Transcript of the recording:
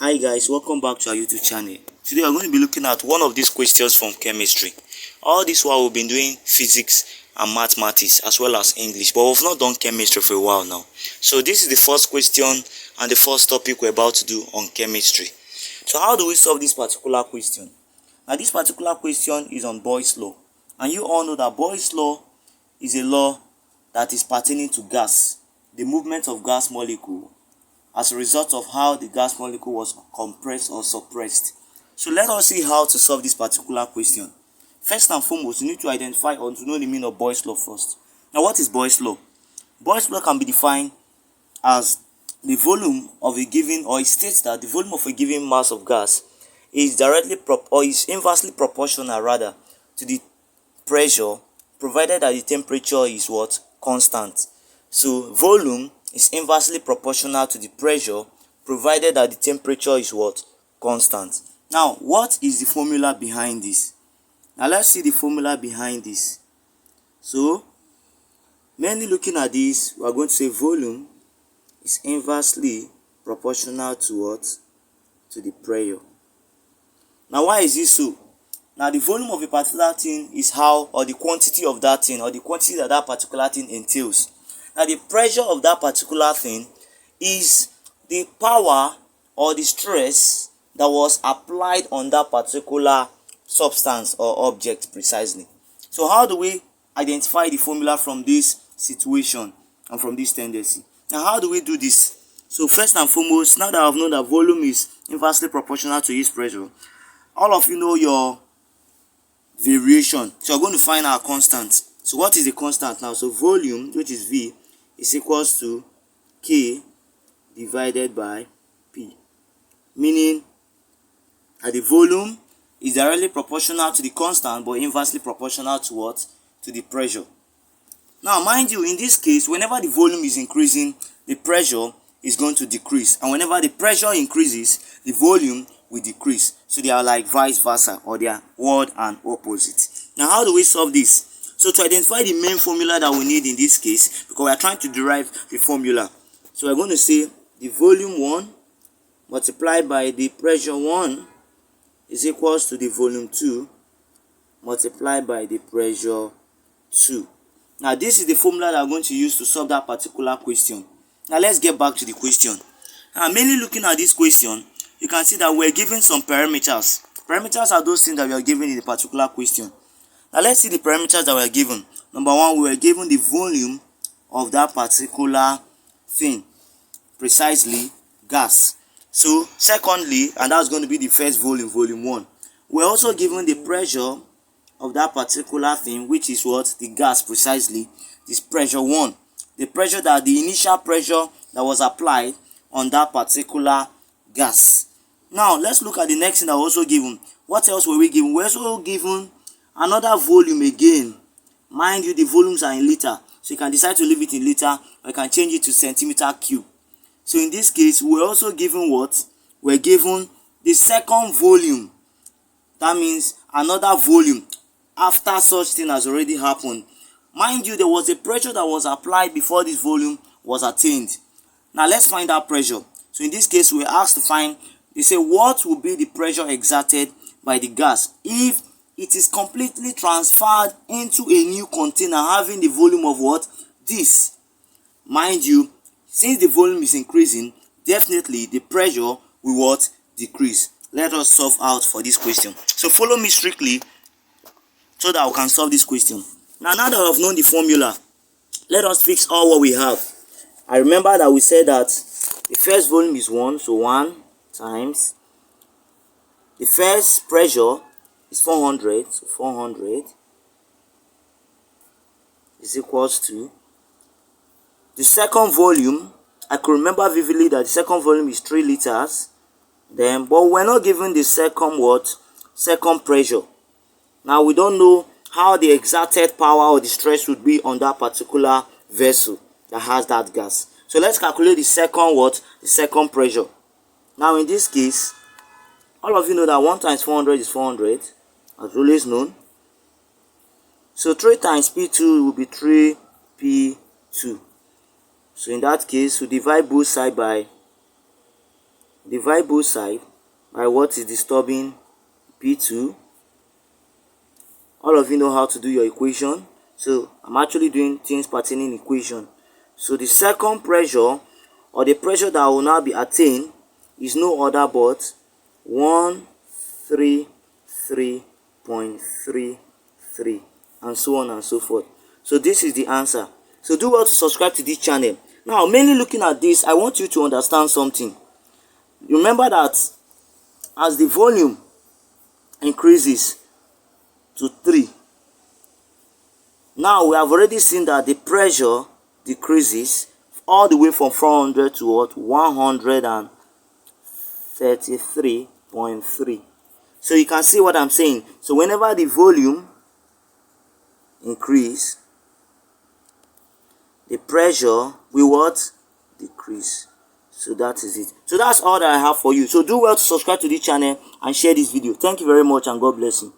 Hi guys, welcome back to our YouTube channel. Today we're going to be looking at one of these questions from chemistry. All this while we've been doing physics and mathematics as well as English, but we've not done chemistry for a while now. So this is the first question and the first topic we're about to do on chemistry. So how do we solve this particular question? Now this particular question is on Boyle's law, and you all know that Boyle's law is a law that is pertaining to gas, the movement of gas molecule as a result of how the gas molecule was compressed or suppressed. So let us see how to solve this particular question. First and foremost, you need to identify or to know the meaning of Boyle's law first. Now what is Boyle's law? Boyle's law can be defined as the volume of a given, or it states that the volume of a given mass of gas is is inversely proportional rather to the pressure, provided that the temperature is what? Constant. So volume is inversely proportional to the pressure, provided that the temperature is what? Constant. Now, what is the formula behind this? Now, let's see the formula behind this. So, mainly looking at this, we are going to say volume is inversely proportional to what? To the pressure. Now, why is this so? Now, the volume of a particular thing is how, or the quantity of that thing, or the quantity that that particular thing entails. Now, the pressure of that particular thing is the power or the stress that was applied on that particular substance or object precisely. So how do we identify the formula from this situation and from this tendency? Now, how do we do this? So first and foremost, now that I've known that volume is inversely proportional to its pressure, all of you know your variation. So we're going to find our constant. So what is the constant now? So volume, which is V, is equals to K divided by P, meaning that the volume is directly proportional to the constant but inversely proportional to what? To the pressure. Now mind you, in this case, whenever the volume is increasing, the pressure is going to decrease, and whenever the pressure increases, the volume will decrease. So they are like vice versa, or they are word and opposite. Now how do we solve this? So to identify the main formula that we need in this case, because we are trying to derive the formula, so we're going to say the volume 1 multiplied by the pressure 1 is equals to the volume 2 multiplied by the pressure 2. Now this is the formula that we're going to use to solve that particular question. Now let's get back to the question. Now mainly looking at this question, you can see that we're given some parameters. Parameters are those things that we are given in the particular question. Now let's see the parameters that were given. Number one, we were given the volume of that particular thing, precisely gas. So secondly, and that's going to be the first volume, volume 1. We're also given the pressure of that particular thing, which is what? The gas, precisely. This pressure 1. The pressure, that the initial pressure that was applied on that particular gas. Now let's look at the next thing that was also given. What else were we given? We're also given another volume again. Mind you, the volumes are in liter, so you can decide to leave it in liter, or you can change it to centimeter cube. So in this case, we're also given what? We're given the second volume. That means another volume after such thing has already happened. Mind you, there was a pressure that was applied before this volume was attained. Now let's find that pressure. So in this case, we're asked to find, they say, what will be the pressure exerted by the gas if it is completely transferred into a new container having the volume of what? This. Mind you, since the volume is increasing, definitely the pressure will what? Decrease. Let us solve out for this question. So follow me strictly so that we can solve this question. Now that we have known the formula, let us fix all what we have. I remember that we said that the first volume is 1, so 1 times the first pressure is 400, so 400 is equals to the second volume. I could remember vividly that the second volume is 3 liters. Then, but we're not given the second what? Second pressure. Now we don't know how the exerted power or the stress would be on that particular vessel that has that gas. So let's calculate the second what? The second pressure. Now in this case, all of you know that 1 times 400 is 400, as always known. So 3 times P2 will be 3P2. So in that case, we divide both sides by Divide both sides by what is disturbing P2. All of you know how to do your equation, so I'm actually doing things pertaining equation. So the second pressure, or the pressure that will now be attained, is no other but 133.33, and so on and so forth. So this is the answer. So do well to subscribe to this channel. Now, mainly looking at this, I want you to understand something. Remember that as the volume increases to 3, now we have already seen that the pressure decreases all the way from 400 to what? 133.3. So you can see what I'm saying. So whenever the volume increase, the pressure will what? Decrease. So that is it. So that's all that I have for you. So do well to subscribe to this channel and share this video. Thank you very much, and God bless you.